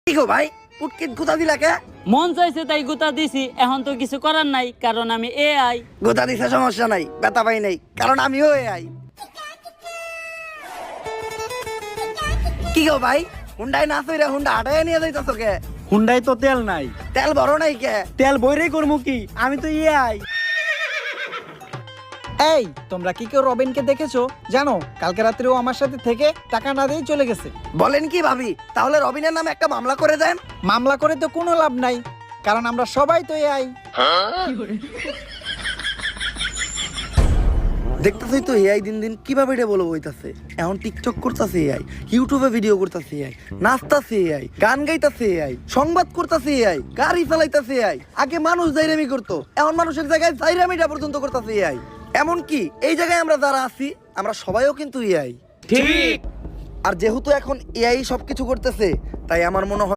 কি গো ভাই পুটকিত গুতা দিলা কে? মন চাইছে তাই গুতা দিছি, এখন তো কিছু করার নাই কারণ আমি এআই। গুতা দিছে সমস্যা নাই, ব্যথা পাই নাই কারণ আমিও এআই। কি গো ভাই হুন্ডায় না চইরা হুন্ডা হাঁটায় নিয়ে যাইতাছো কে? হুন্ডাই তো তেল নাই, তেল বড় নাই কে? তেল বইরেই করবো কি, আমি তো ইয়াই। এই তোমরা কি কেউ রবিনকে দেখেছো? জানো কালকে রাত্রেও আমার সাথে থেকে টাকা না দিয়ে চলে গেছে। বলেন কি ভাবি, তাহলে রবিনের নামে একটা মামলা করে দেন। মামলা করে তো কোনো লাভ নাই, কারণ আমরা সবাই তো এআই। দেখতেছই তো এআই দিন দিন কিভাবে এটা বলে বইতাছে। এখন টিকটক করতেছে এআই, ইউটিউবে ভিডিও করতেছে এআই, নাচতাছে এআই, গান গাইতাছে এআই, সংবাদ করতেছে এআই, গাড়ি চালাইতাছে এআই। আগে মানুষ জাইরামি করতো, এখন মানুষের জায়গায় জাইরামিটা পর্যন্ত করতেছে এআই। এমন কি এই জায়গায় আমরা যারা আছি আমরা সবাইও কিন্তু এআই। ঠিক। আর যেহেতু এখন এআই সবকিছু করতেছে, তাই আমার মনে হয়